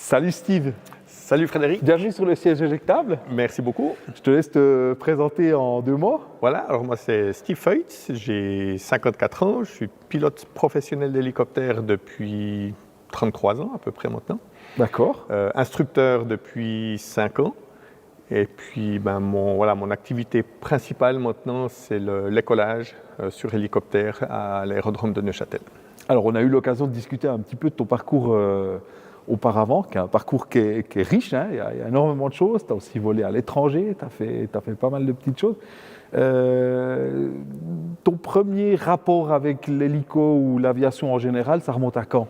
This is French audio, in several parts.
Salut Steve, Salut Frédéric, bienvenue sur le siège éjectable. merci beaucoup. Je te laisse te présenter en 2 mots. Voilà, alors moi c'est Steve Feutz, j'ai 54 ans, je suis pilote professionnel d'hélicoptère depuis 33 ans à peu près maintenant, D'accord. instructeur depuis 5 ans, et puis mon activité principale maintenant c'est l'écolage sur hélicoptère à l'aérodrome de Neuchâtel. Alors on a eu l'occasion de discuter un petit peu de ton parcours auparavant, qui est un parcours qui est riche, hein. Il y a énormément de choses. Tu as aussi volé à l'étranger, tu as fait pas mal de petites choses. Ton premier rapport avec l'hélico ou l'aviation en général, ça remonte à quand?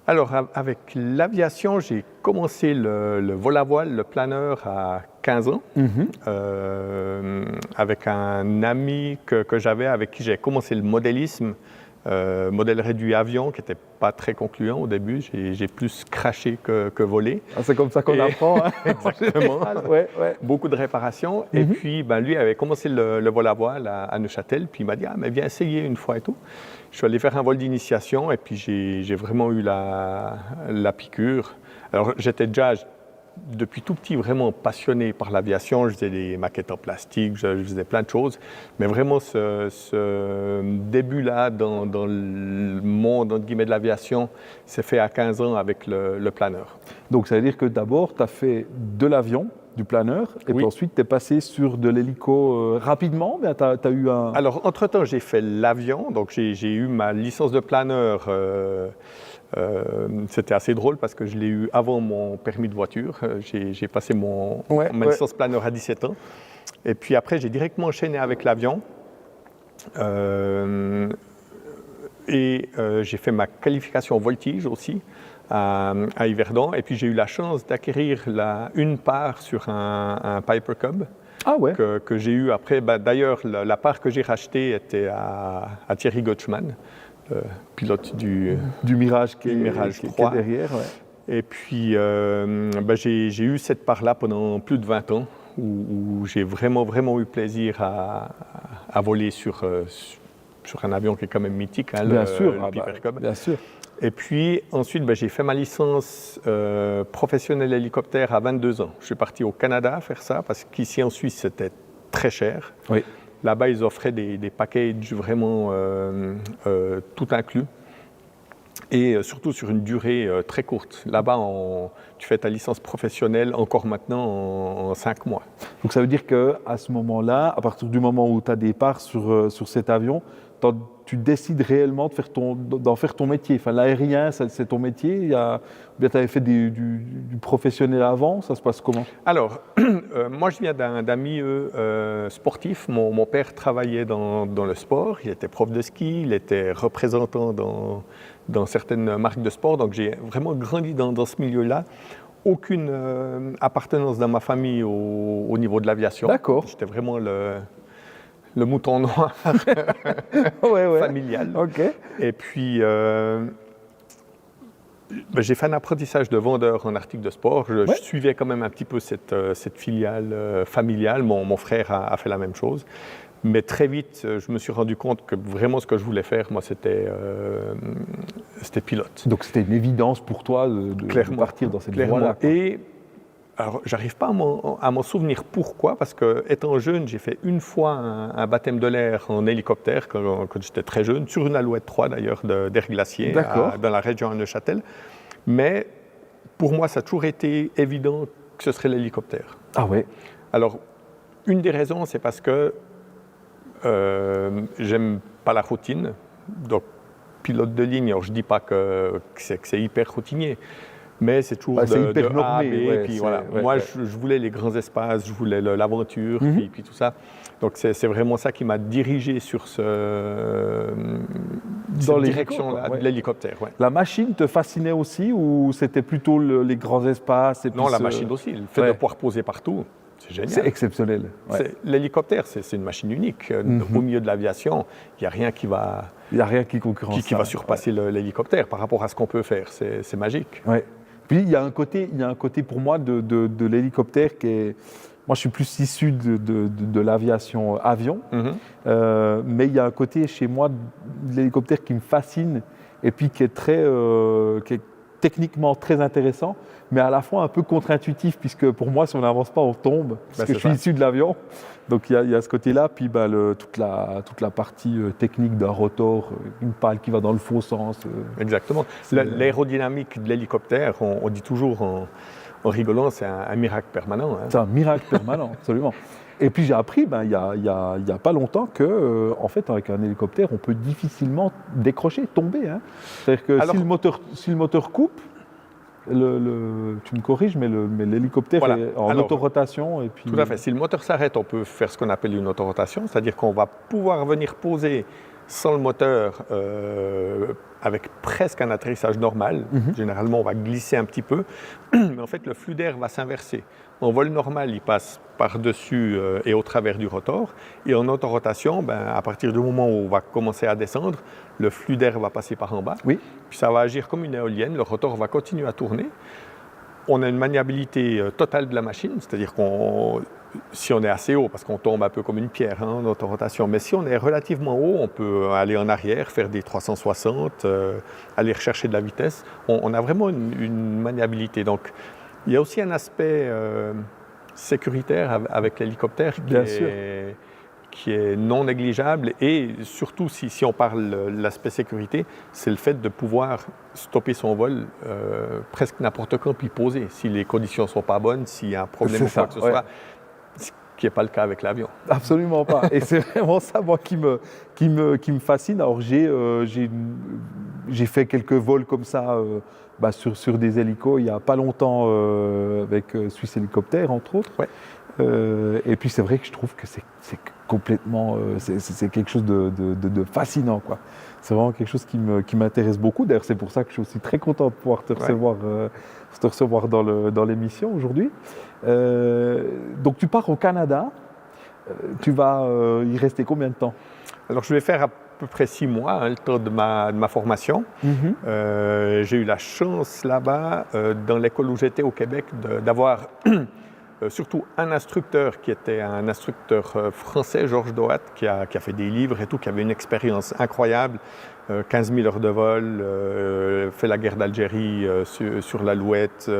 Alors avec l'aviation, j'ai commencé le vol à voile, le planeur à 15 ans, avec un ami que j'avais, avec qui j'ai commencé le modélisme, modèle réduit avion, qui n'était pas très concluant au début. J'ai plus craché que volé. Ah, c'est comme ça qu'on apprend. Hein. Exactement. Ouais. Beaucoup de réparations. Et puis, lui avait commencé le vol à voile à Neuchâtel. Puis il m'a dit, mais viens essayer une fois et tout. Je suis allé faire un vol d'initiation et puis j'ai vraiment eu la piqûre. Alors, j'étais déjà, depuis tout petit, vraiment passionné par l'aviation. Je faisais des maquettes en plastique, je faisais plein de choses. Mais vraiment, ce début-là dans le monde, entre guillemets, de l'aviation, s'est fait à 15 ans avec le planeur. Donc ça veut dire que d'abord, tu as fait de l'avion, du planeur, et puis ensuite tu es passé sur de l'hélico rapidement, mais tu as eu un... Alors, entre-temps, j'ai fait l'avion, donc j'ai eu ma licence de planeur. C'était assez drôle parce que je l'ai eu avant mon permis de voiture. J'ai passé ma licence planeur à 17 ans. Et puis après, j'ai directement enchaîné avec l'avion. J'ai fait ma qualification voltige aussi à Yverdon. Et puis j'ai eu la chance d'acquérir une part sur un Piper Cub. Ah ouais. Que j'ai eu après. D'ailleurs, la part que j'ai rachetée était à Thierry Gotchman, le pilote du Mirage 3. Qui est derrière. Ouais. Et puis, j'ai eu cette part-là pendant plus de 20 ans, où j'ai vraiment eu plaisir à voler sur un avion qui est quand même mythique, hein, le Piper Cub. Bien sûr. Et puis ensuite, j'ai fait ma licence professionnelle hélicoptère à 22 ans. Je suis parti au Canada faire ça, parce qu'ici en Suisse, c'était très cher. Oui. Là-bas, ils offraient des packages vraiment tout inclus. Et surtout sur une durée très courte. Là-bas, tu fais ta licence professionnelle encore maintenant en 5 mois. Donc ça veut dire qu'à ce moment-là, à partir du moment où tu as des parts sur cet avion, tu décides réellement d'en faire ton métier. Enfin, l'aérien, c'est ton métier. Ou bien tu avais fait du professionnel avant, ça se passe comment? Alors, moi je viens d'un milieu sportif. Mon père travaillait dans le sport, il était prof de ski, il était représentant dans certaines marques de sport. Donc j'ai vraiment grandi dans ce milieu-là. Aucune appartenance dans ma famille au niveau de l'aviation. D'accord. J'étais vraiment le mouton noir familial. Okay. Et puis, j'ai fait un apprentissage de vendeur en articles de sport. Je suivais quand même un petit peu cette filiale familiale. Mon frère a fait la même chose. Mais très vite, je me suis rendu compte que vraiment ce que je voulais faire, moi, c'était pilote. Donc c'était une évidence pour toi de partir dans cette voie-là. Et alors, j'arrive pas à m'en souvenir pourquoi, parce que étant jeune, j'ai fait une fois un baptême de l'air en hélicoptère quand j'étais très jeune, sur une Alouette 3 d'ailleurs d'Air Glacier, dans la région de Neuchâtel. Mais pour moi, ça a toujours été évident que ce serait l'hélicoptère. Ah ouais. Alors, une des raisons, c'est parce que j'aime pas la routine. Donc, pilote de ligne, alors je dis pas que c'est hyper routinier. Mais c'est toujours hyper de A à B. normé, Puis voilà. Moi, je voulais les grands espaces, je voulais l'aventure, puis tout ça. Donc, c'est vraiment ça qui m'a dirigé sur cette direction-là de l'hélicoptère. Ouais. La machine te fascinait aussi, ou c'était plutôt les grands espaces Non, la machine aussi. Le fait de pouvoir poser partout, c'est génial. C'est exceptionnel. Ouais. L'hélicoptère, c'est une machine unique. Au milieu de l'aviation, il n'y a rien qui va... Il n'y a rien qui concurrence. Qui va surpasser l'hélicoptère par rapport à ce qu'on peut faire. C'est magique. Ouais. Puis il y a un côté pour moi de l'hélicoptère qui est... Moi, je suis plus issu de l'aviation avion, mais il y a un côté chez moi de l'hélicoptère qui me fascine et puis qui est très techniquement très intéressant, mais à la fois un peu contre-intuitif, puisque pour moi, si on n'avance pas, on tombe, parce que je suis issu de l'avion. Donc il y a ce côté-là, puis toute la partie technique d'un rotor, une pale qui va dans le faux sens. Exactement. L'aérodynamique de l'hélicoptère, on dit toujours en rigolant, c'est un miracle permanent. Hein. C'est un miracle permanent, absolument. Et puis j'ai appris, il y a pas longtemps que, en fait, avec un hélicoptère, on peut difficilement décrocher, tomber. Hein. C'est-à-dire que si le moteur coupe, tu me corriges, mais l'hélicoptère est en autorotation. Et puis... Tout à fait. Si le moteur s'arrête, on peut faire ce qu'on appelle une autorotation, c'est-à-dire qu'on va pouvoir venir poser sans le moteur avec presque un atterrissage normal. Généralement, on va glisser un petit peu, mais en fait, le flux d'air va s'inverser. En vol normal, il passe par-dessus et au travers du rotor. Et en autorotation, à partir du moment où on va commencer à descendre, le flux d'air va passer par en bas. Oui. Puis ça va agir comme une éolienne. Le rotor va continuer à tourner. On a une maniabilité totale de la machine, c'est-à-dire si on est assez haut, parce qu'on tombe un peu comme une pierre en autorotation, mais si on est relativement haut, on peut aller en arrière, faire des 360, aller rechercher de la vitesse. On a vraiment une maniabilité. Donc, il y a aussi un aspect sécuritaire avec l'hélicoptère qui est non négligeable. Et surtout, si on parle de l'aspect sécurité, c'est le fait de pouvoir stopper son vol presque n'importe quand, puis poser. Si les conditions ne sont pas bonnes, s'il y a un problème ou quoi que ce soit, ce qui n'est pas le cas avec l'avion. Absolument pas. Et c'est vraiment ça, moi, qui me fascine. Alors, j'ai fait quelques vols comme ça sur des hélicos il n'y a pas longtemps avec Swiss Hélicoptère, entre autres. Ouais. Et puis, c'est vrai que je trouve que c'est complètement... c'est quelque chose de fascinant, quoi. C'est vraiment quelque chose qui m'intéresse beaucoup. D'ailleurs, c'est pour ça que je suis aussi très content de pouvoir te recevoir dans l'émission aujourd'hui. Donc, tu pars au Canada. Tu vas y rester combien de temps? Alors, je vais faire à peu près 6 mois, le temps de ma formation. J'ai eu la chance là-bas, dans l'école où j'étais au Québec, d'avoir surtout un instructeur qui était un instructeur français, Georges Doat, qui a fait des livres et tout, qui avait une expérience incroyable, 15 000 heures de vol, fait la guerre d'Algérie sur l'Alouette,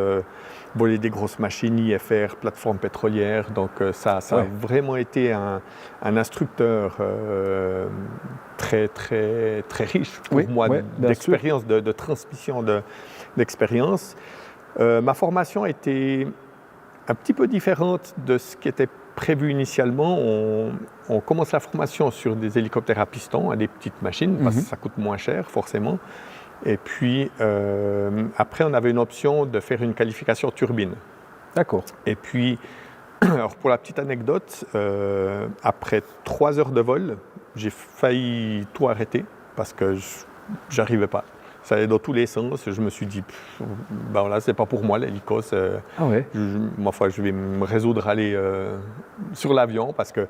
volé des grosses machines IFR, plateforme pétrolière. Donc ça a vraiment été un instructeur très, très, très riche pour moi d'expérience, de transmission d'expérience. Ma formation était un petit peu différente de ce qui était prévu initialement. On commence la formation sur des hélicoptères à piston, à des petites machines, parce que ça coûte moins cher, forcément. Et puis, après, on avait une option de faire une qualification turbine. D'accord. Et puis, alors pour la petite anecdote, après 3 heures de vol, j'ai failli tout arrêter parce que j'arrivais pas. Ça allait dans tous les sens. Je me suis dit, voilà, c'est pas pour moi l'hélico. Je vais me résoudre à aller sur l'avion parce que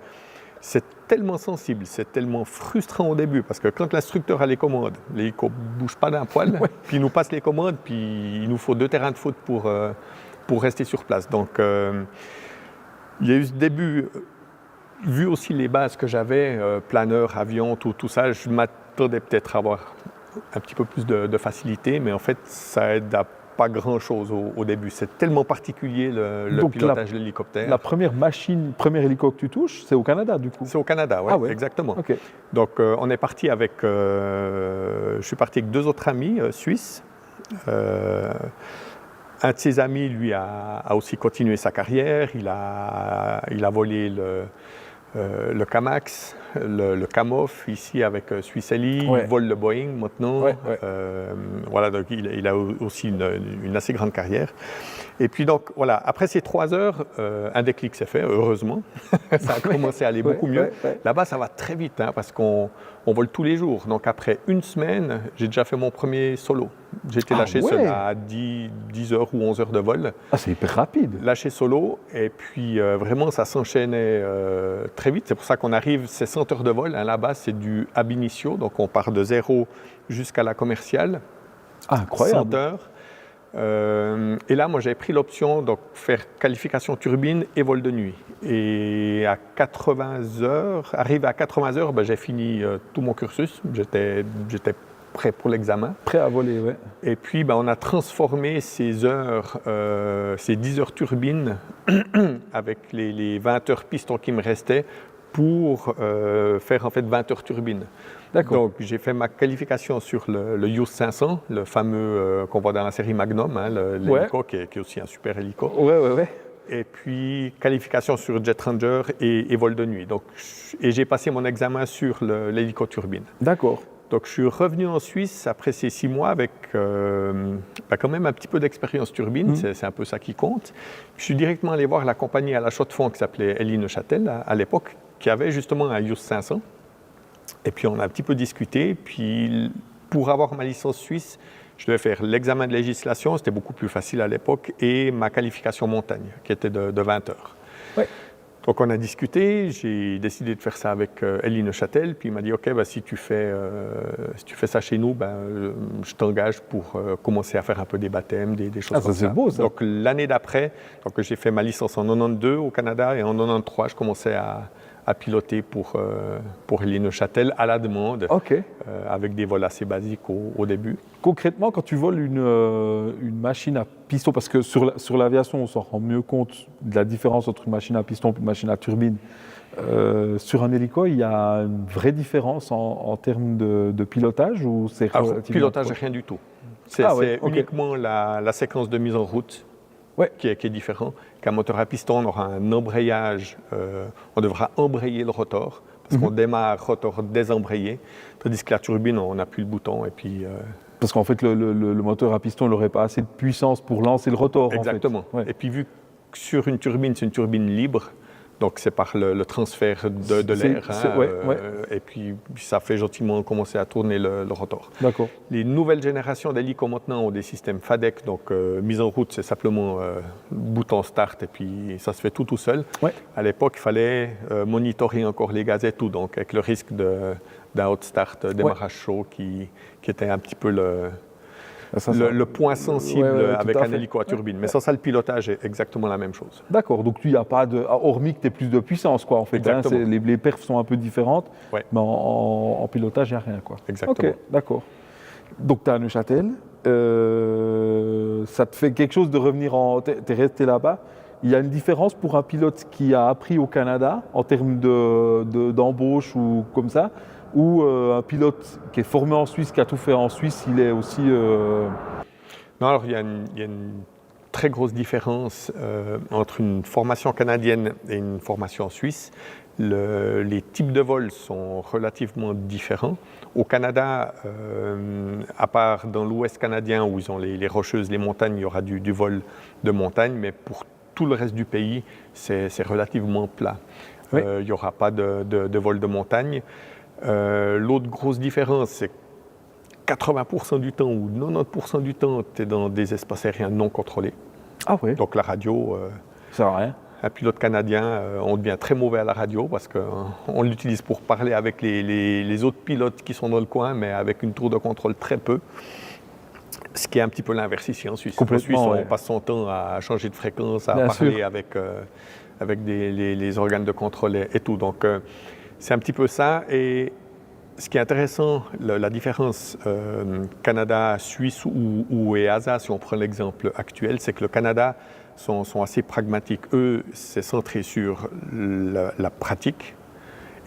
c'est tellement sensible, c'est tellement frustrant au début parce que quand l'instructeur a les commandes, l'hélico ne bouge pas d'un poil, puis il nous passe les commandes, puis il nous faut 2 terrains de foot pour rester sur place. Donc, il y a eu ce début, vu aussi les bases que j'avais, planeur, avion, tout ça, je m'attendais peut-être à avoir un petit peu plus de facilité, mais en fait, ça aide à pas grand-chose au début. C'est tellement particulier le pilotage de l'hélicoptère. La première hélico que tu touches, c'est au Canada, du coup? C'est au Canada, oui, exactement. Okay. Donc, on est parti avec... je suis parti avec 2 autres amis suisses. Un de ses amis, lui, a aussi continué sa carrière. Il a volé le Kamax, le Kamof, ici avec Swiss Heli, il vole le Boeing maintenant. Voilà, donc il a aussi une assez grande carrière. Et puis donc, voilà, après ces 3 heures, un déclic s'est fait, heureusement. Ça a commencé à aller beaucoup mieux. Là-bas, ça va très vite, parce qu'on vole tous les jours. Donc après 1 semaine, j'ai déjà fait mon premier solo. J'étais lâché seul à 10 heures ou 11 heures de vol. Ah, c'est hyper rapide. Lâché solo, et puis vraiment, ça s'enchaînait très vite. C'est pour ça qu'on arrive, c'est 100 heures de vol. Là-bas, c'est du ab initio, donc on part de 0 jusqu'à la commerciale. Ah, incroyable. 100 heures. Et là, moi, j'avais pris l'option de faire qualification turbine et vol de nuit. Et à 80 heures, arrivé à 80 heures, j'ai fini tout mon cursus. J'étais prêt pour l'examen. Prêt à voler, ouais. Et puis, on a transformé ces 10 heures turbine avec les 20 heures piston qui me restaient pour faire en fait 20 heures turbine. D'accord. Donc, j'ai fait ma qualification sur le Hughes 500, le fameux qu'on voit dans la série Magnum, hein, l'hélico qui est aussi un super hélico. Ouais. Et puis, qualification sur Jet Ranger et vol de nuit. Donc, et j'ai passé mon examen sur l'hélico turbine. D'accord. Donc, je suis revenu en Suisse après ces 6 mois avec quand même un petit peu d'expérience turbine, c'est un peu ça qui compte. Je suis directement allé voir la compagnie à la Chaux-de-Fonds qui s'appelait Elie Neuchâtel à l'époque, qui avait justement un Hughes 500. Et puis, on a un petit peu discuté. Puis, pour avoir ma licence suisse, je devais faire l'examen de législation, c'était beaucoup plus facile à l'époque, et ma qualification montagne, qui était de 20 heures. Ouais. Donc, on a discuté, j'ai décidé de faire ça avec Elie Neuchâtel, puis il m'a dit « OK, si tu fais ça chez nous, je t'engage pour commencer à faire un peu des baptêmes, des choses comme ça. » C'est beau, ça. Donc, l'année d'après, j'ai fait ma licence en 92 au Canada, et en 93, je commençais à piloter pour Elie Neuchâtel à la demande, avec des vols assez basiques au début. Concrètement, quand tu voles une machine à piston, parce que sur l'aviation, on s'en rend mieux compte de la différence entre une machine à piston et une machine à turbine. Sur un hélico, il y a une vraie différence en termes de pilotage ou c'est relativement pilotage, proche? rien du tout. C'est uniquement la séquence de mise en route qui est différent. Qu'un moteur à piston, on aura un embrayage, on devra embrayer le rotor, parce qu'on démarre rotor désembrayé, tandis que la turbine, on appuie le bouton et puis... Parce qu'en fait, le moteur à piston n'aurait pas assez de puissance pour lancer le rotor. Exactement. En fait. Et puis vu que sur une turbine, c'est une turbine libre, donc c'est par le transfert de l'air. Et puis ça fait gentiment commencer à tourner le rotor. D'accord. Les nouvelles générations d'hélicos maintenant ont des systèmes FADEC, donc mise en route, c'est simplement bouton start et puis ça se fait tout seul. Ouais. À l'époque, il fallait monitorer encore les gaz et tout, donc avec le risque d'un hot start, démarrage chaud qui était un petit peu le point sensible avec un hélico à turbine. Mais sans ça, le pilotage est exactement la même chose. D'accord, donc il n'y a pas de... Hormis que tu aies plus de puissance, quoi, en fait. Exactement. Les perfs sont un peu différentes, mais en pilotage, il n'y a rien, quoi. Exactement. Ok, d'accord. Donc tu es à Neuchâtel, ça te fait quelque chose de revenir tu es resté là-bas. Il y a une différence pour un pilote qui a appris au Canada en termes d'embauche ou comme ça, ou un pilote qui est formé en Suisse, qui a tout fait en Suisse, il est aussi... Non, alors il y a une très grosse différence entre une formation canadienne et une formation suisse. Les types de vols sont relativement différents. Au Canada, à part dans l'ouest canadien où ils ont les rocheuses, les montagnes, il y aura du vol de montagne, mais pour tout le reste du pays, c'est relativement plat. Oui. Il n'y aura pas de vol de montagne. L'autre grosse différence, c'est 80% du temps ou 90% du temps, tu es dans des espaces aériens non contrôlés. Ah ouais. Donc la radio, ça sert à rien. Un pilote canadien, on devient très mauvais à la radio parce qu'on l'utilise pour parler avec les autres pilotes qui sont dans le coin, mais avec une tour de contrôle très peu. Ce qui est un petit peu l'inverse ici en Suisse. En Suisse, on passe son temps à changer de fréquence, à parler avec les organes de contrôle et tout. Donc, c'est un petit peu ça. Et ce qui est intéressant, la différence Canada-Suisse ou EASA, si on prend l'exemple actuel, c'est que le Canada sont assez pragmatiques. Eux, c'est centré sur la pratique.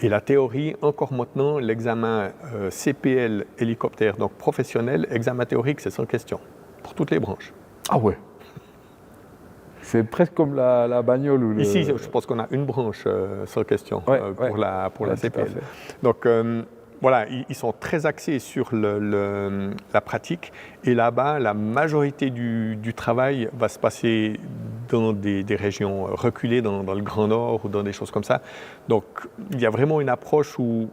Et la théorie, encore maintenant, l'examen CPL hélicoptère, donc professionnel, examen théorique, c'est sans question, pour toutes les branches. Ah ouais. C'est presque comme la bagnole ou Ici, je pense qu'on a une branche sans question pour la CPL. Donc, voilà, ils sont très axés sur la pratique. Et là-bas, la majorité du travail va se passer dans des régions reculées, dans le Grand Nord ou dans des choses comme ça. Donc, il y a vraiment une approche où,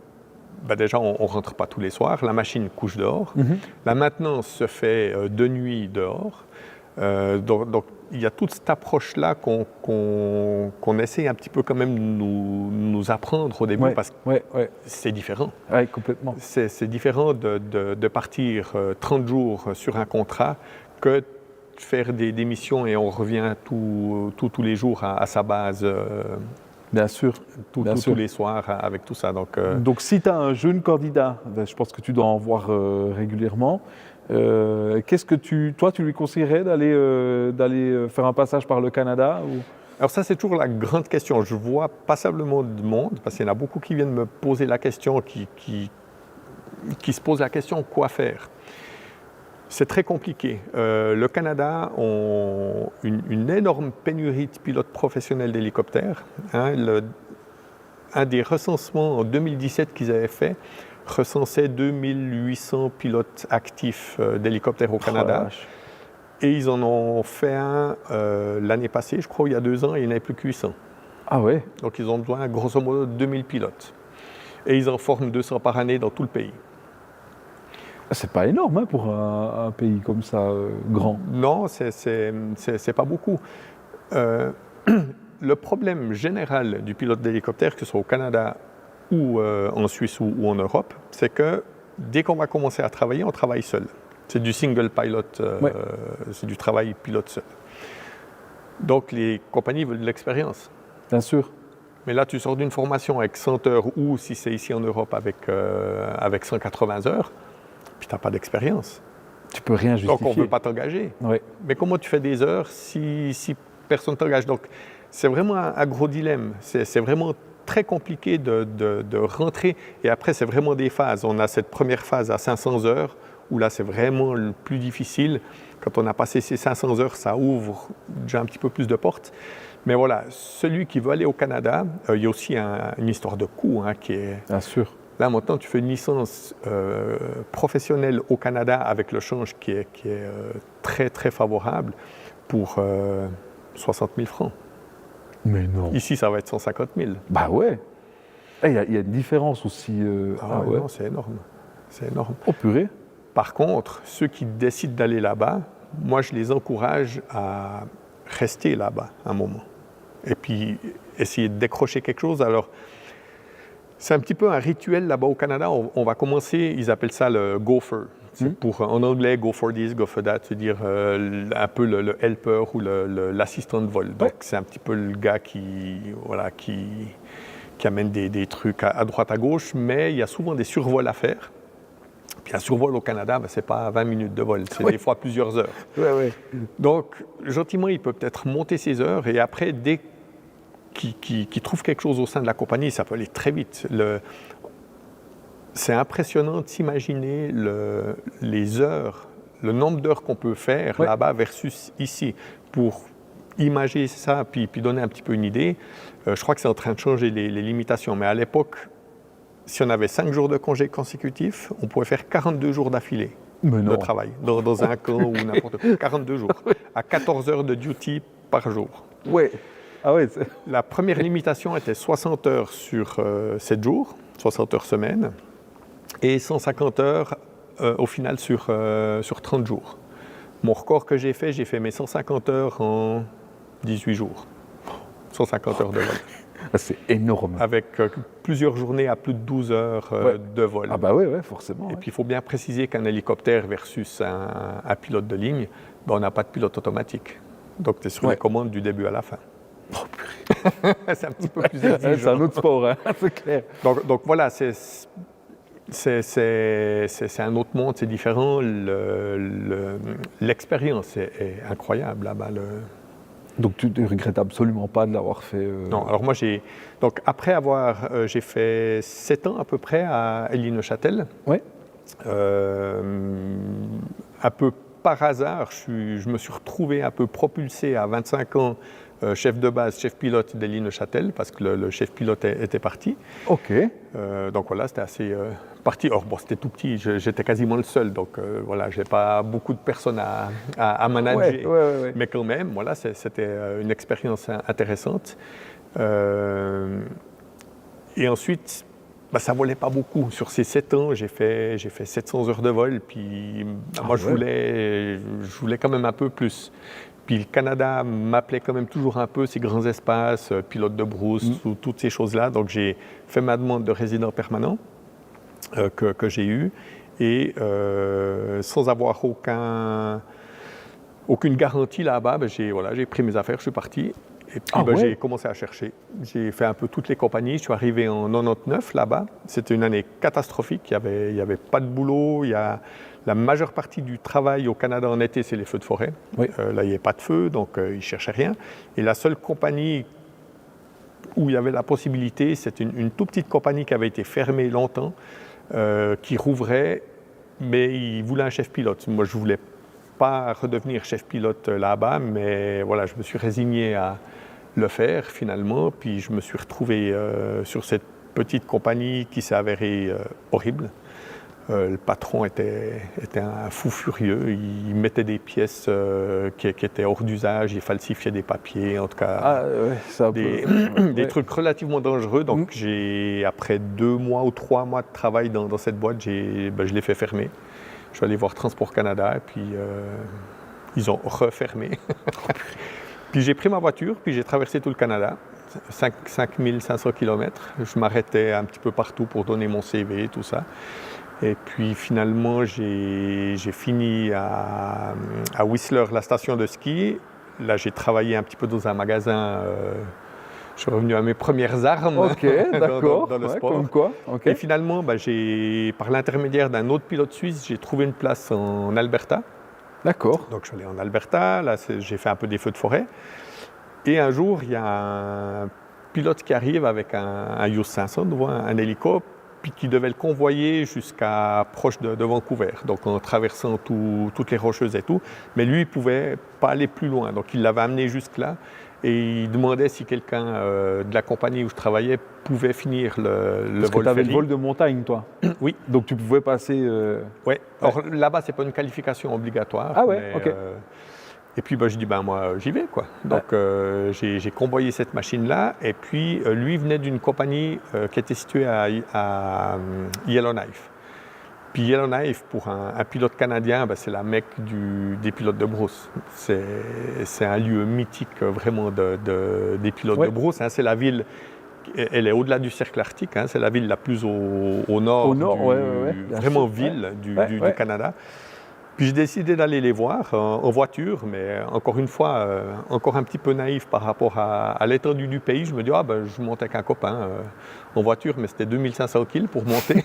déjà, on ne rentre pas tous les soirs. La machine couche dehors. La maintenance se fait de nuit dehors. Donc, il y a toute cette approche-là qu'on essaie un petit peu quand même de nous apprendre au début parce que c'est différent. Oui, complètement. C'est différent de partir 30 jours sur un contrat que de faire des missions et on revient tous les jours à sa base Bien sûr. Bien sûr. tous les soirs avec tout ça. Donc si tu as un jeune candidat, je pense que tu dois en voir régulièrement, qu'est-ce que tu lui conseillerais d'aller faire un passage par le Canada ou... Alors ça, c'est toujours la grande question. Je vois passablement de monde, parce qu'il y en a beaucoup qui viennent me poser la question, qui se posent la question quoi faire. C'est très compliqué. Le Canada a une énorme pénurie de pilotes professionnels d'hélicoptères. Un des recensements en 2017 qu'ils avaient fait recensait 2800 pilotes actifs d'hélicoptères au Canada. Et ils en ont fait un l'année passée, je crois, il y a 2 ans, et il n'y en avait plus que 800. Ah ouais. Donc ils ont besoin, grosso modo, de 2000 pilotes. Et ils en forment 200 par année dans tout le pays. C'est pas énorme hein, pour un pays comme ça, grand. Non, c'est pas beaucoup. Le problème général du pilote d'hélicoptère, que ce soit au Canada ou en Suisse ou en Europe, c'est que dès qu'on va commencer à travailler, on travaille seul. C'est du single pilot, c'est du travail pilote seul. Donc les compagnies veulent de l'expérience. Bien sûr. Mais là, tu sors d'une formation avec 100 heures ou, si c'est ici en Europe, avec 180 heures, puis tu n'as pas d'expérience. Tu peux rien justifier. Donc on ne veut pas t'engager. Oui. Mais comment tu fais des heures si personne ne t'engage? Donc c'est vraiment un gros dilemme. C'est vraiment très compliqué de rentrer. Et après, c'est vraiment des phases. On a cette première phase à 500 heures, où là, c'est vraiment le plus difficile. Quand on a passé ces 500 heures, ça ouvre déjà un petit peu plus de portes. Mais voilà, celui qui veut aller au Canada, il y a aussi une histoire de coût qui est... Bien sûr. Là, maintenant, tu fais une licence professionnelle au Canada avec le change qui est très, très favorable pour 60 000 francs. Mais non. Ici, ça va être 150 000. Bah ouais. Il y a une différence aussi. Ouais. Non, c'est énorme. C'est énorme. Oh purée. Par contre, ceux qui décident d'aller là-bas, moi, je les encourage à rester là-bas un moment. Et puis, essayer de décrocher quelque chose. Alors, c'est un petit peu un rituel là-bas au Canada. On va commencer, ils appellent ça le gopher. En anglais, go for this, go for that, c'est-à-dire un peu le helper ou l'assistant de vol. Donc, c'est un petit peu le gars qui amène des trucs à droite, à gauche, mais il y a souvent des survols à faire. Puis un survol au Canada, ce n'est pas 20 minutes de vol, c'est des fois plusieurs heures. Ouais. Donc, gentiment, il peut peut-être monter ses heures et après, dès qu'il trouve quelque chose au sein de la compagnie, ça peut aller très vite. C'est impressionnant de s'imaginer les heures, le nombre d'heures qu'on peut faire là-bas versus ici. Pour imager ça, puis donner un petit peu une idée, je crois que c'est en train de changer les limitations. Mais à l'époque, si on avait 5 jours de congé consécutifs, on pouvait faire 42 jours d'affilée de travail, dans un camp ou n'importe quoi. 42 jours, à 14 heures de duty par jour. Ouais. Ah ouais. La première limitation était 60 heures sur 7 jours, 60 heures semaine, et 150 heures au final sur 30 jours. Mon record que j'ai fait mes 150 heures en 18 jours. 150 heures de vol. C'est énorme. Avec plusieurs journées à plus de 12 heures de vol. Ah bah ouais, forcément. Et puis il faut bien préciser qu'un hélicoptère versus un pilote de ligne, on n'a pas de pilote automatique. Donc tu es sur les commandes du début à la fin. Oh purée. C'est un petit peu plus exigeant. C'est un autre sport, hein, c'est clair. Donc voilà, c'est un autre monde, c'est différent. L'expérience est incroyable là-bas. Donc tu ne regrettes absolument pas de l'avoir fait Non, alors moi après j'ai fait 7 ans à peu près à Élie-Neuchâtel. Ouais. Un peu par hasard, je me suis retrouvé un peu propulsé à 25 ans, chef de base, chef pilote d'Élie-Neuchâtel, parce que le chef pilote était parti. Ok. Donc voilà, c'était assez parti. Or bon, c'était tout petit, j'étais quasiment le seul, donc voilà, j'ai pas beaucoup de personnes à manager. Ouais. Mais quand même, voilà, c'était une expérience intéressante. Et ensuite, ça volait pas beaucoup. Sur ces 7 ans, j'ai fait 700 heures de vol, puis moi je voulais quand même un peu plus. Puis le Canada m'appelait quand même toujours un peu, ces grands espaces, pilote de brousse, toutes ces choses-là. Donc j'ai fait ma demande de résident permanent que j'ai eue. Et sans avoir aucune garantie là-bas, j'ai pris mes affaires, je suis parti. Et puis j'ai commencé à chercher. J'ai fait un peu toutes les compagnies. Je suis arrivé en 99 là-bas. C'était une année catastrophique. Il y avait pas de boulot. La majeure partie du travail au Canada en été, c'est les feux de forêt. Oui. Là, il n'y avait pas de feu, donc ils ne cherchaient rien. Et la seule compagnie où il y avait la possibilité, c'était une toute petite compagnie qui avait été fermée longtemps, qui rouvrait, mais ils voulaient un chef pilote. Moi, je ne voulais pas redevenir chef pilote là-bas, mais voilà, je me suis résigné à le faire finalement, puis je me suis retrouvé sur cette petite compagnie qui s'est avérée horrible. Le patron était un fou furieux, il mettait des pièces qui étaient hors d'usage, il falsifiait des papiers, en tout cas des trucs relativement dangereux. Donc après 2 mois ou 3 mois de travail dans cette boîte, je l'ai fait fermer. Je suis allé voir Transport Canada et puis ils ont refermé. Puis j'ai pris ma voiture, puis j'ai traversé tout le Canada, 5500 km. Je m'arrêtais un petit peu partout pour donner mon CV, tout ça. Et puis finalement, j'ai fini à Whistler, la station de ski. Là, j'ai travaillé un petit peu dans un magasin. Je suis revenu à mes premières armes dans le sport. Comme quoi. Et finalement, par l'intermédiaire d'un autre pilote suisse, j'ai trouvé une place en Alberta. D'accord. Donc je suis allé en Alberta, là j'ai fait un peu des feux de forêt. Et un jour, il y a un pilote qui arrive avec un US 500, un hélico, puis qui devait le convoyer jusqu'à proche de Vancouver, donc en traversant toutes les rocheuses et tout. Mais lui, il ne pouvait pas aller plus loin, donc il l'avait amené jusque là. Et il demandait si quelqu'un de la compagnie où je travaillais pouvait finir le vol Parce que tu avais ferry. le vol de montagne, toi. Oui. Donc tu pouvais passer... Oui. Alors là-bas, ce n'est pas une qualification obligatoire. Ah ouais, mais, ok. Et puis je dis, moi j'y vais, quoi. Donc j'ai convoyé cette machine-là. Et puis lui venait d'une compagnie qui était située à Yellowknife. Puis Yellowknife, pour un pilote canadien, c'est la mecque des pilotes de brousse. C'est un lieu mythique vraiment des pilotes de brousse. C'est la ville, elle est au-delà du cercle arctique, c'est la ville la plus au nord, vraiment ville du Canada. Puis j'ai décidé d'aller les voir en voiture, mais encore une fois, encore un petit peu naïf par rapport à l'étendue du pays. Je me dis, je monte avec un copain en voiture, mais c'était 2500 kg pour monter.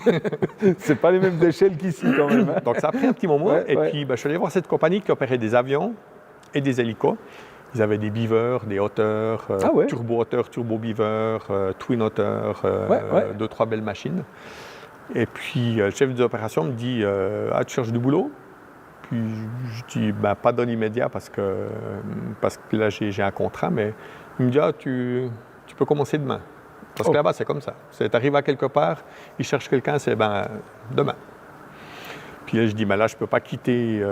C'est pas les mêmes échelles qu'ici quand même. Hein. Donc ça a pris un petit moment. Puis je suis allé voir cette compagnie qui opérait des avions et des hélicos. Ils avaient des beavers, des hauteurs, turbo-hauteurs, turbo-beavers, twin hauteurs, 2-3 belles machines. Et puis le chef des opérations me dit, tu cherches du boulot ? Puis je dis, pas dans l'immédiat parce que là, j'ai un contrat, mais il me dit, tu peux commencer demain. Parce que là-bas, c'est comme ça. Tu arrives à quelque part, ils cherchent quelqu'un, c'est demain. Puis là, je dis, là, je ne peux pas quitter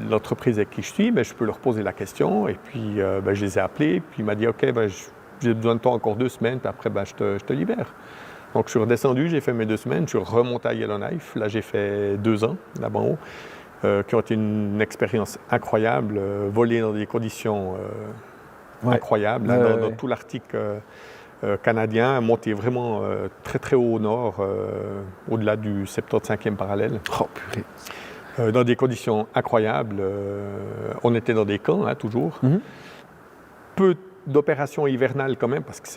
l'entreprise avec qui je suis, mais je peux leur poser la question. Et puis, je les ai appelés, puis il m'a dit, OK, j'ai besoin de toi encore 2 semaines, puis après, je te libère. Donc, je suis redescendu, j'ai fait mes 2 semaines, je suis remonté à Yellowknife. Là, j'ai fait 2 ans, là-bas en haut. Qui ont été une expérience incroyable, voler dans des conditions incroyables, dans tout l'Arctique canadien, monter vraiment très très haut au nord, au-delà du 75e parallèle. Oh purée. Dans des conditions incroyables. On était dans des camps, toujours. Peu d'opérations hivernales quand même, parce que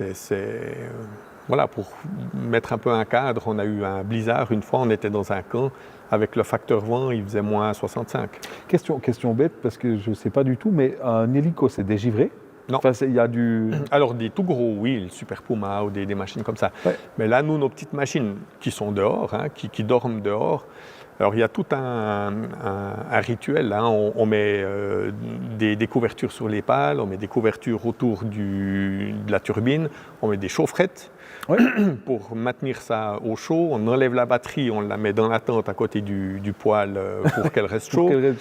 voilà, pour mettre un peu un cadre, on a eu un blizzard. Une fois, on était dans un camp. Avec le facteur vent, il faisait moins 65. Question bête, parce que je ne sais pas du tout, mais un hélico, c'est dégivré? Non. Enfin, il y a du... Alors, des tout gros, oui, le Super Puma ou des machines comme ça. Ouais. Mais là, nous, nos petites machines qui sont dehors, qui dorment dehors, alors il y a tout un rituel. On met des couvertures sur les pales, on met des couvertures autour de la turbine, on met des chaufferettes. Pour maintenir ça au chaud, on enlève la batterie, on la met dans la tente à côté du poêle pour qu'elle reste chaude.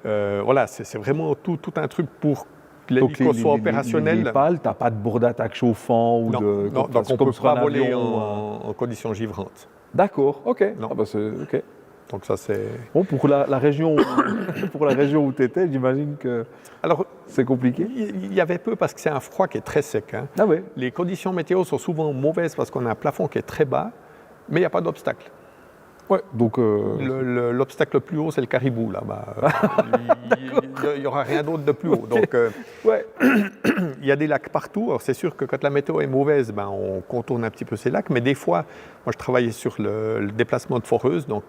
Voilà, c'est vraiment tout un truc pour que l'hélico soit opérationnel. Les pales, tu n'as pas de bord d'attaque chauffant ou non, donc on ne peut pas voler en conditions givrantes. D'accord, ok. Non. Ok. Donc ça c'est... Bon, pour la région où tu étais, j'imagine que c'est compliqué. Il y avait peu parce que c'est un froid qui est très sec. Ah ouais. Les conditions météo sont souvent mauvaises parce qu'on a un plafond qui est très bas, mais il n'y a pas d'obstacle. Ouais, donc L'obstacle le plus haut, c'est le caribou, là-bas. Il n'y aura rien d'autre de plus haut. Okay. Donc, ouais. il y a des lacs partout. Alors, c'est sûr que quand la météo est mauvaise, on contourne un petit peu ces lacs. Mais des fois, moi, je travaillais sur le déplacement de foreuses. Donc,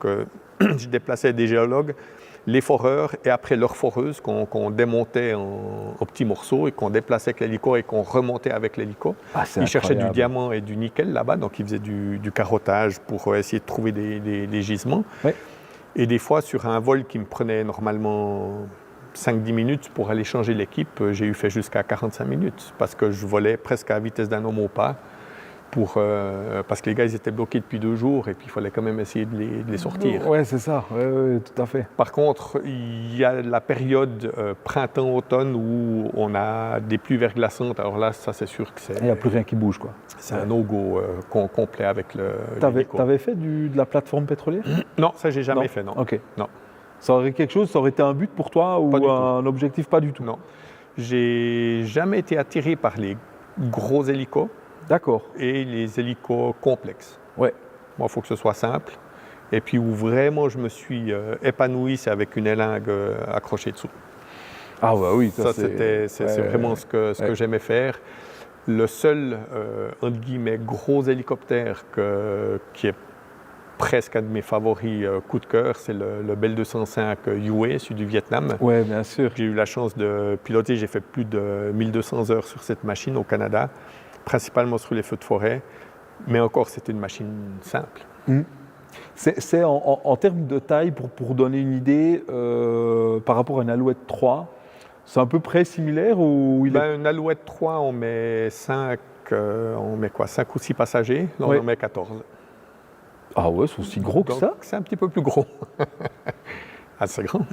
je déplaçais des géologues, les foreurs et après leurs foreuses qu'on démontait en petits morceaux et qu'on déplaçait avec l'hélico et qu'on remontait avec l'hélico. Ils cherchaient du diamant et du nickel là-bas, donc ils faisaient du carottage pour essayer de trouver des gisements. Ouais. Et des fois, sur un vol qui me prenait normalement 5-10 minutes pour aller changer l'équipe, j'ai fait jusqu'à 45 minutes parce que je volais presque à la vitesse d'un homme au pas. Parce que les gars, ils étaient bloqués depuis 2 jours et puis il fallait quand même essayer de les sortir. Oui, c'est ça, ouais, tout à fait. Par contre, il y a la période printemps-automne où on a des pluies verglaçantes. Alors là, ça, c'est sûr que c'est... Il n'y a plus rien qui bouge, quoi. C'est un no-go complet avec le... T'avais fait de la plateforme pétrolière? Non, ça, j'ai jamais fait, non. Ok. Non. Ça aurait quelque chose, ça aurait été un but pour toi ou un objectif? Pas du tout. Non. J'ai jamais été attiré par les gros hélicos. D'accord. Et les hélicos complexes. Ouais. Moi, il faut que ce soit simple. Et puis où vraiment je me suis épanoui, c'est avec une élingue accrochée dessous. Ah ouais, oui. Ça c'est vraiment ce que j'aimais faire. Le seul, entre guillemets, gros hélicoptère qui est presque un de mes favoris coup de cœur, c'est le Bell 205 UA, celui du Vietnam. Oui, bien sûr. J'ai eu la chance de piloter, j'ai fait plus de 1200 heures sur cette machine au Canada, principalement sur les feux de forêt, mais encore c'était une machine simple. Mmh. C'est en termes de taille, pour donner une idée, par rapport à une Alouette 3, c'est à peu près similaire ou Une Alouette 3, on met 5 ou 6 passagers, là on en met 14. Ah ouais, c'est aussi gros que ça? C'est un petit peu plus gros. Assez grand.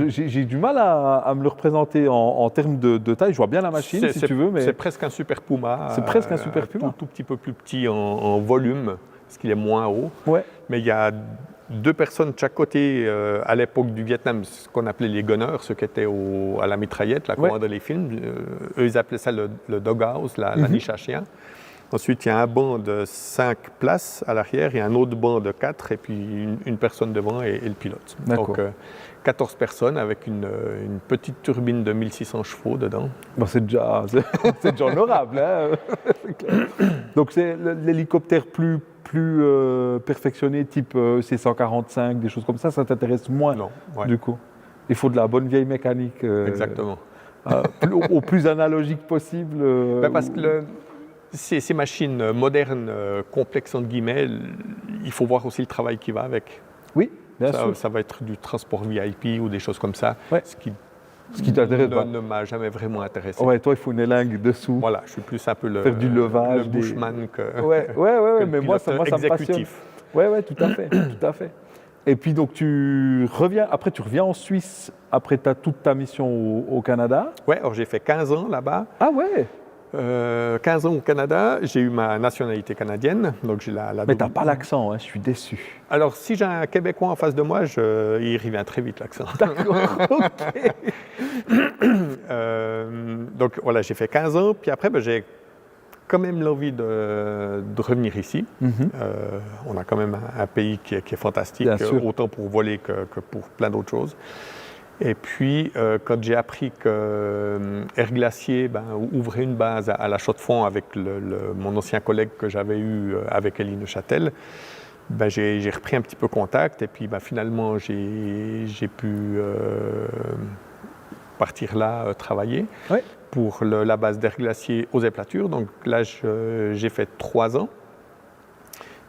J'ai du mal à me le représenter en termes de taille. Je vois bien la machine, si tu veux. Mais... C'est presque un Super Puma. C'est presque un Super Puma. Tout petit peu plus petit en volume, parce qu'il est moins haut. Ouais. Mais il y a 2 personnes de chaque côté à l'époque du Vietnam, ce qu'on appelait les gunners, ceux qui étaient à la mitraillette, la commandaient les films. Eux, ils appelaient ça le doghouse, la niche à chien. Ensuite, il y a un banc de 5 places à l'arrière et un autre banc de 4, et puis une personne devant et le pilote. Donc, 14 personnes avec une petite turbine de 1600 chevaux dedans. Bon, c'est déjà honorable. Hein. Donc, c'est l'hélicoptère plus perfectionné, type C-145, des choses comme ça t'intéresse moins? Non, du coup. Il faut de la bonne vieille mécanique. Exactement. Au plus analogique possible. Parce que ces machines modernes, complexes entre guillemets, il faut voir aussi le travail qui va avec. Oui, bien sûr. Ça va être du transport VIP ou des choses comme ça, ce qui ne m'a jamais vraiment intéressé. Ouais, toi, il faut une élingue dessous. Voilà, je suis plus un peu faire du levage, le bushman que mais moi, ça me passionne. Ouais, tout à fait. Et puis donc tu reviens en Suisse après toute ta mission au Canada. Ouais, alors j'ai fait 15 ans là-bas. Ah ouais. 15 ans au Canada, j'ai eu ma nationalité canadienne, donc j'ai la Mais t'as pas l'accent, hein, je suis déçu. Alors si j'ai un Québécois en face de moi, il revient très vite l'accent. D'accord, ok. Donc voilà, j'ai fait 15 ans, puis après j'ai quand même l'envie de revenir ici. On a quand même un pays qui est fantastique, autant pour voler que pour plein d'autres choses. Et puis, quand j'ai appris que Air Glacier ouvrait une base à La Chaux-de-Fonds avec mon ancien collègue que j'avais eu avec Elie Neuchâtel, j'ai repris un petit peu contact. Et puis, finalement, j'ai pu partir là travailler pour la base d'Air Glacier aux Éplatures. Donc là, j'ai fait 3 ans.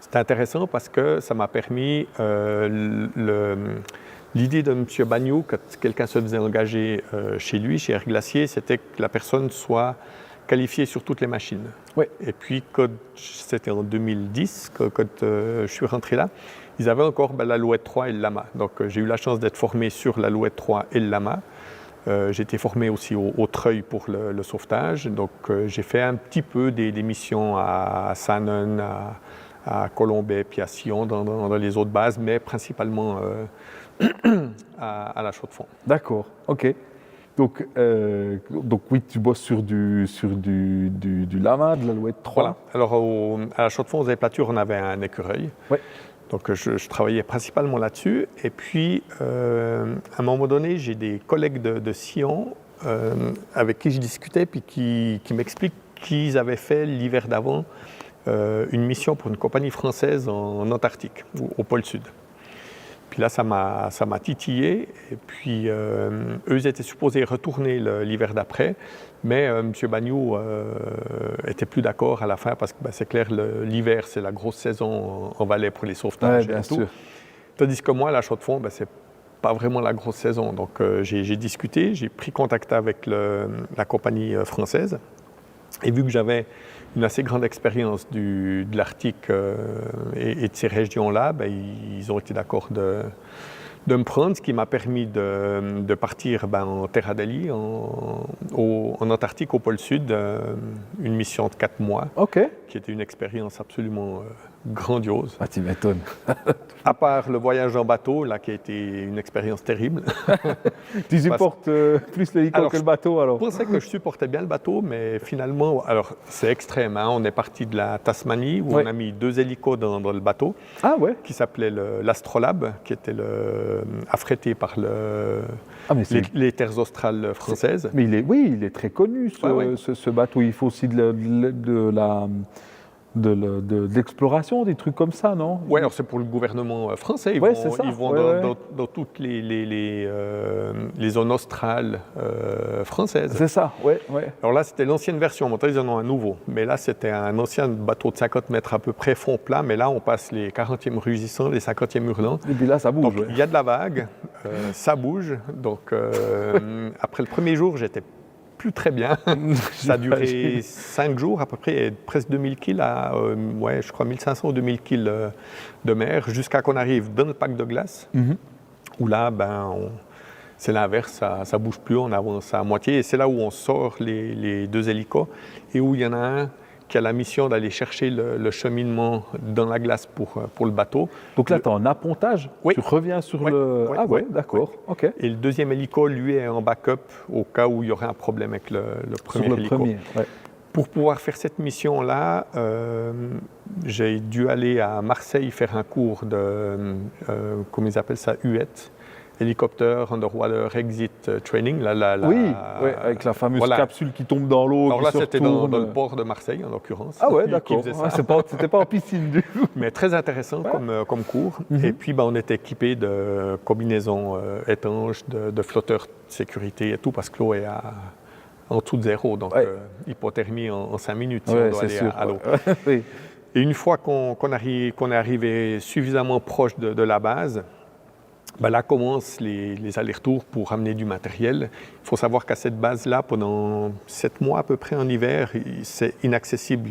C'était intéressant parce que ça m'a permis l'idée de M. Bagnou, quand quelqu'un se faisait engager chez lui, chez Air Glacier, c'était que la personne soit qualifiée sur toutes les machines. Ouais. Et puis, c'était en 2010, quand je suis rentré là, ils avaient encore l'Alouette 3 et le Lama. Donc, j'ai eu la chance d'être formé sur l'Alouette 3 et le Lama. J'ai été formé aussi au treuil pour le sauvetage. Donc, j'ai fait un petit peu des missions à Sanon, à Colombey, puis à Sion, dans les autres bases, mais principalement à La Chaux-de-Fonds. D'accord, ok. Donc oui, tu bosses sur du Lama, de l'Alouette 3. Voilà. Alors à La Chaux-de-Fonds, aux Éplatures, on avait un écureuil. Ouais. Donc je travaillais principalement là-dessus. Et puis, à un moment donné, j'ai des collègues de Sion avec qui je discutais, puis qui m'expliquent qu'ils avaient fait l'hiver d'avant une mission pour une compagnie française en Antarctique, au pôle Sud. Puis là, ça m'a titillé. Et puis, eux, ils étaient supposés retourner l'hiver d'après. Mais M. Bagnoud était plus d'accord à la fin parce que c'est clair, l'hiver, c'est la grosse saison en Valais pour les sauvetages bien et tout. sûr. Tandis que moi, la Chaux-de-Fonds, c'est pas vraiment la grosse saison. Donc, j'ai discuté, j'ai pris contact avec la compagnie française. Et vu que j'avais une assez grande expérience de l'Arctique et de ces régions-là, ils ont été d'accord de me prendre, ce qui m'a permis de partir en Terra Delhi, en Antarctique, au pôle Sud, une mission de 4 mois, qui était une expérience absolument grandiose. Ah, tu m'étonnes. À part le voyage en bateau, là, qui a été une expérience terrible. Tu supportes plus l'hélico que le bateau, alors? Je pensais que je supportais bien le bateau, mais finalement, alors c'est extrême. Hein. On est parti de la Tasmanie, où on a mis 2 hélicos dans le bateau, qui s'appelait l'Astrolabe, qui était affrété par les terres australes françaises. Mais il est très connu, ce bateau. Il faut aussi de l'exploration, des trucs comme ça, non? Oui, alors c'est pour le gouvernement français. Ils vont dans toutes les zones australes françaises. C'est ça, oui. Alors là, c'était l'ancienne version. Maintenant, ils en ont un nouveau. Mais là, c'était un ancien bateau de 50 mètres à peu près, fond plat. Mais là, on passe les 40e rugissants, les 50e hurlants. Et puis là, ça bouge. Donc, il y a de la vague, ça bouge. Donc, après le premier jour, j'étais plus très bien. Ça a duré 5 jours à peu près, et presque 2000 kg je crois 1500 ou 2000 kg de mer, jusqu'à qu'on arrive dans le pack de glace, où là, c'est l'inverse, ça bouge plus, on avance à moitié, et c'est là où on sort les 2 hélicos, et où il y en a un qui a la mission d'aller chercher le cheminement dans la glace pour le bateau. Donc là, tu es en appontage? Oui. Tu reviens sur le... d'accord. Oui. OK. Et le deuxième hélico, lui, est en backup au cas où il y aurait un problème avec le premier hélico. Pour pouvoir faire cette mission-là, j'ai dû aller à Marseille faire un cours de, comment ils appellent ça, UET, Helicopter Underwater Exit Training. Avec la fameuse capsule qui tombe dans l'eau. Alors là, c'était dans le port de Marseille, en l'occurrence. Ah ouais, d'accord. C'était pas en piscine du tout. Mais très intéressant comme cours. Et puis, on était équipé de combinaisons étanches, de flotteurs de sécurité et tout, parce que l'eau est en dessous de 0. Donc, hypothermie en 5 minutes si on doit aller à l'eau. Et une fois qu'on est arrivé suffisamment proche de la base, là commencent les allers-retours pour amener du matériel. Il faut savoir qu'à cette base-là, pendant 7 mois à peu près en hiver, c'est inaccessible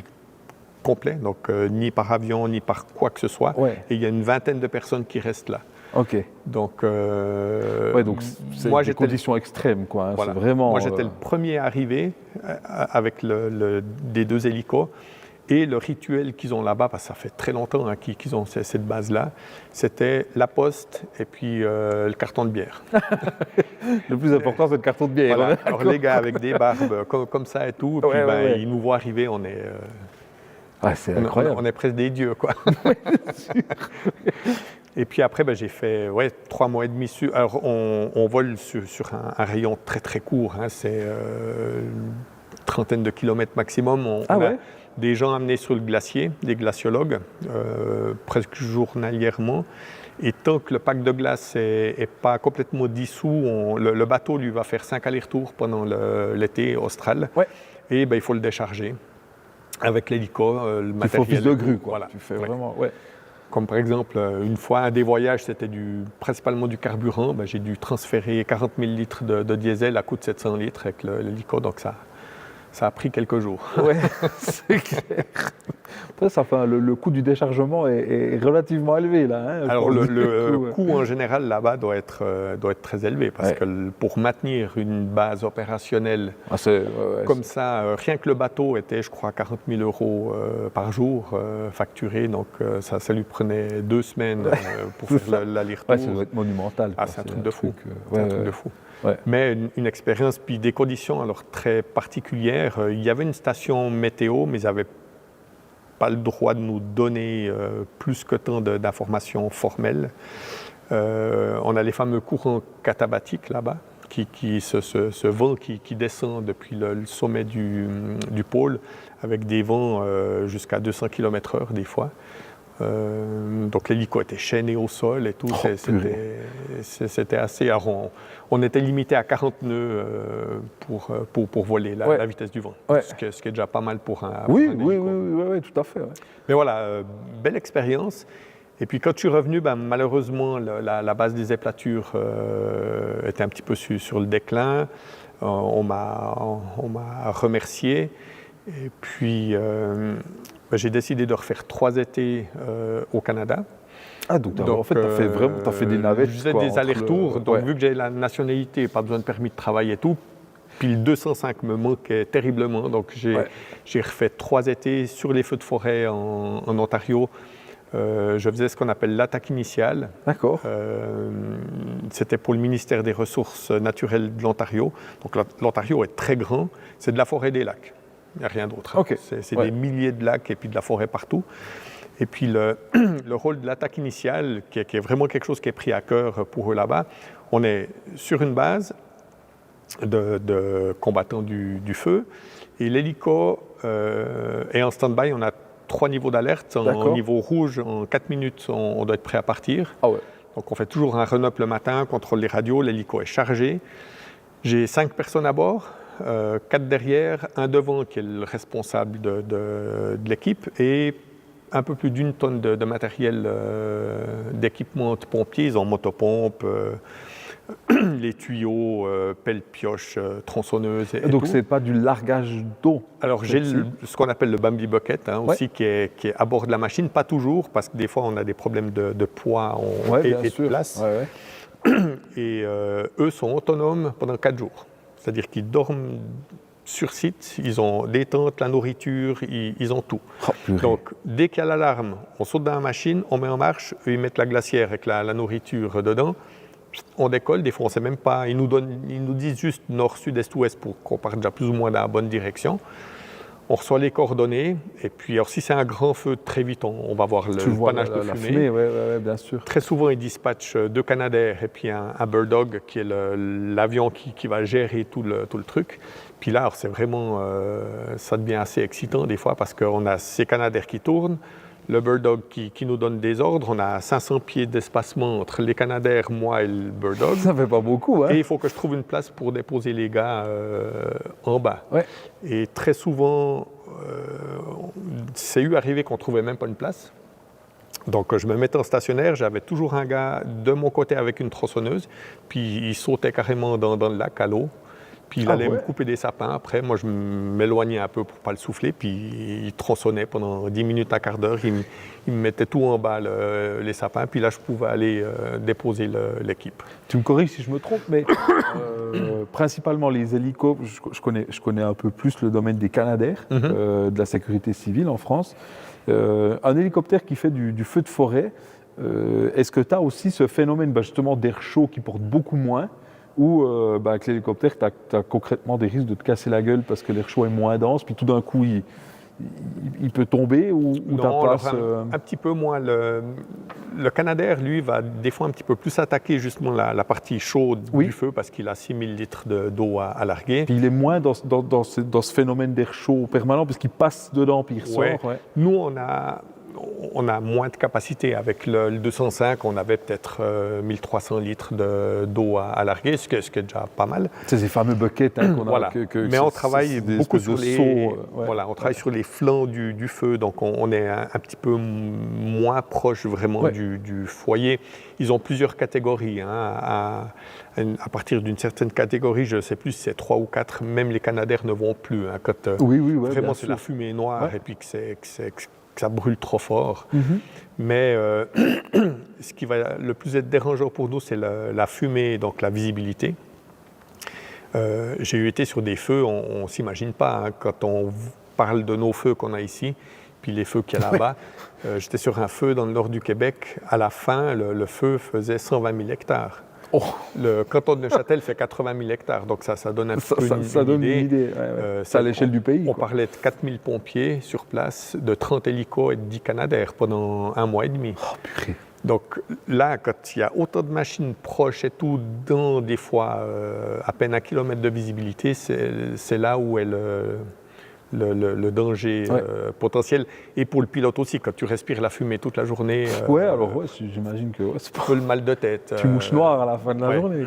complet, donc ni par avion, ni par quoi que ce soit. Et il y a une vingtaine de personnes qui restent là. OK. Donc, donc c'est des conditions extrêmes, quoi. Hein. Voilà. C'est vraiment, moi, j'étais le premier arrivé avec des 2 hélicos. Et le rituel qu'ils ont là-bas, parce que ça fait très longtemps qu'ils ont cette base-là, c'était la poste et puis le carton de bière. Le plus important, c'est le carton de bière. Voilà. Alors les gars avec des barbes comme ça et tout, puis ils nous voient arriver, on est... c'est incroyable. On est presque des dieux, quoi. Et puis après, j'ai fait 3 mois et demi. Alors on vole sur un rayon très très court, hein, c'est une trentaine de kilomètres maximum. On a des gens amenés sur le glacier, des glaciologues, presque journalièrement. Et tant que le pack de glace n'est pas complètement dissous, le bateau lui va faire 5 allers-retours pendant l'été austral. Et il faut le décharger avec l'hélico, le matériel. Tu fais office de grue, quoi. Voilà. Tu fais vraiment... Comme par exemple, une fois, un des voyages, c'était principalement du carburant. J'ai dû transférer 40 000 litres de diesel à coût de 700 litres avec l'hélico, donc ça a pris quelques jours. Oui, c'est clair. Après, le coût du déchargement est relativement élevé, là. Hein, alors, le coût en général, là-bas, doit être très élevé, parce que pour maintenir une base opérationnelle comme ça, rien que le bateau était, je crois, 40 000 euros par jour facturé, donc ça lui prenait 2 semaines pour faire l'aller-retour. Ça doit être monumental. C'est un truc de fou. C'est un truc de fou. Mais une expérience, puis des conditions alors très particulières. Il y avait une station météo, mais ils n'avaient pas le droit de nous donner plus que tant d'informations formelles. On a les fameux courants katabatiques là-bas, ce vent qui descend depuis le sommet du pôle, avec des vents jusqu'à 200 km/h des fois. Donc l'hélico était chaîné au sol et tout, c'était assez... Alors on était limité à 40 nœuds pour voler la vitesse du vent, ce qui est déjà pas mal pour un hélico. Oui, tout à fait. Ouais. Mais voilà, belle expérience. Et puis quand je suis revenu, malheureusement, la base des éplatures était un petit peu sur le déclin. On m'a remercié. Et puis j'ai décidé de refaire 3 étés au Canada. Ah, donc en fait, tu as fait des navettes. Je faisais des allers-retours. Donc vu que j'ai la nationalité, pas besoin de permis de travail et tout, puis le 205 me manquait terriblement. Donc j'ai refait 3 étés sur les feux de forêt en Ontario. Je faisais ce qu'on appelle l'attaque initiale. D'accord. C'était pour le ministère des Ressources naturelles de l'Ontario. Donc l'Ontario est très grand, c'est de la forêt et des lacs. Il n'y a rien d'autre. Okay. C'est des milliers de lacs et puis de la forêt partout. Et puis le rôle de l'attaque initiale, qui est vraiment quelque chose qui est pris à cœur pour eux là-bas, on est sur une base de combattants du feu et l'hélico est en stand-by. On a 3 niveaux d'alerte. En niveau rouge, en 4 minutes, on doit être prêt à partir. Ah ouais. Donc on fait toujours un run-up le matin, on contrôle les radios, l'hélico est chargé. J'ai 5 personnes à bord, 4 derrière, un devant qui est le responsable de l'équipe et un peu plus d'1 tonne de matériel d'équipement de pompiers. Ils ont motopompe, les tuyaux, pelle, pioche, tronçonneuse. Donc ce n'est pas du largage d'eau? Alors j'ai ce qu'on appelle le Bambi Bucket aussi qui est à bord de la machine, pas toujours, parce que des fois on a des problèmes de poids et de place. Et eux sont autonomes pendant 4 jours. C'est-à-dire qu'ils dorment sur site, ils ont des tentes, la nourriture, ils ont tout. Donc dès qu'il y a l'alarme, on saute dans la machine, on met en marche, eux ils mettent la glacière avec la nourriture dedans. On décolle, des fois on ne sait même pas, ils nous disent juste nord, sud, est, ouest pour qu'on parte déjà plus ou moins dans la bonne direction. On reçoit les coordonnées et puis alors si c'est un grand feu, très vite on va voir le panache de fumée. Oui, bien sûr. Très souvent ils dispatchent 2 Canadair et puis un Bird Dog qui est l'avion qui va gérer tout le truc. Puis là c'est vraiment, ça devient assez excitant des fois parce qu'on a ces Canadair qui tournent, le Bird Dog qui nous donne des ordres. On a 500 pieds d'espacement entre les Canadair, moi et le Bird Dog. Ça fait pas beaucoup, hein? Et il faut que je trouve une place pour déposer les gars en bas. Ouais. Et très souvent, c'est arrivé qu'on ne trouvait même pas une place. Donc je me mettais en stationnaire, j'avais toujours un gars de mon côté avec une tronçonneuse, puis il sautait carrément dans le lac à l'eau. Puis il allait me couper des sapins. Après, moi, je m'éloignais un peu pour ne pas le souffler. Puis il tronçonnait pendant 10 minutes, un quart d'heure. Il me mettait tout en bas, les sapins. Puis là, je pouvais aller déposer l'équipe. Tu me corriges si je me trompe, mais principalement les hélicos, je connais un peu plus le domaine des Canadair, de la sécurité civile en France. Un hélicoptère qui fait du feu de forêt, est-ce que tu as aussi ce phénomène justement d'air chaud qui porte beaucoup moins, ou avec l'hélicoptère, tu as concrètement des risques de te casser la gueule parce que l'air chaud est moins dense, puis tout d'un coup, il peut tomber, ou un petit peu moins. Le Canadair, lui, va des fois un petit peu plus attaquer justement la partie chaude du feu parce qu'il a 6000 litres d'eau à larguer. Puis il est moins dans ce phénomène d'air chaud permanent parce qu'il passe dedans puis il ressort. Ouais. Nous, on a moins de capacité. Avec le 205, on avait peut-être 1300 litres d'eau à larguer, ce qui est déjà pas mal. C'est ces fameux buckets qu'on a. Mais on travaille beaucoup sur on travaille sur les flancs du feu, donc on est un petit peu moins proche vraiment du foyer. Ils ont plusieurs catégories. À partir d'une certaine catégorie, je ne sais plus si c'est 3 ou 4, même les Canadair ne vont plus. Quand vraiment c'est la fumée noire et puis que ça brûle trop fort. Mais ce qui va le plus être dérangeant pour nous, c'est la fumée, donc la visibilité. J'ai été sur des feux, on ne s'imagine pas, quand on parle de nos feux qu'on a ici, puis les feux qu'il y a là-bas. J'étais sur un feu dans le nord du Québec. À la fin, le feu faisait 120 000 hectares. Oh. Le canton de Neuchâtel fait 80 000 hectares, donc ça donne un peu Ça donne une idée. C'est à l'échelle du pays. On parlait de 4 000 pompiers sur place, de 30 hélicos et de 10 Canadair pendant 1 mois et demi. Oh, purée. Donc là, quand il y a autant de machines proches et tout, dans des fois à peine 1 kilomètre de visibilité, c'est là où est le danger potentiel. Et pour le pilote aussi, quand tu respires la fumée toute la journée. J'imagine que c'est pas le mal de tête. Tu mouches noir à la fin de la journée.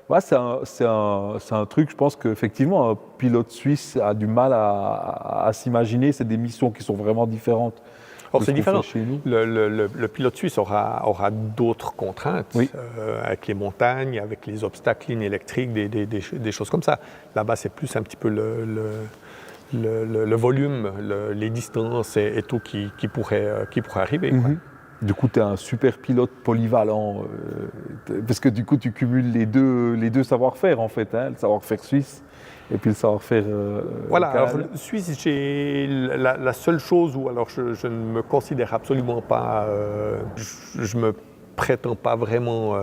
Quoi. C'est un truc, je pense qu'effectivement, un pilote suisse a du mal à s'imaginer. C'est des missions qui sont vraiment différentes. Alors c'est différent. Le pilote suisse aura d'autres contraintes avec les montagnes, avec les obstacles, lignes électriques, des choses comme ça. Là-bas, c'est plus un petit peu le volume, les distances et tout qui pourrait arriver. Quoi. Du coup, tu es un super pilote polyvalent, parce que du coup, tu cumules les deux savoir-faire, en fait, le savoir-faire suisse et puis le savoir-faire voilà, alors Suisse, j'ai la seule chose où alors je ne me considère absolument pas, je me prétends pas vraiment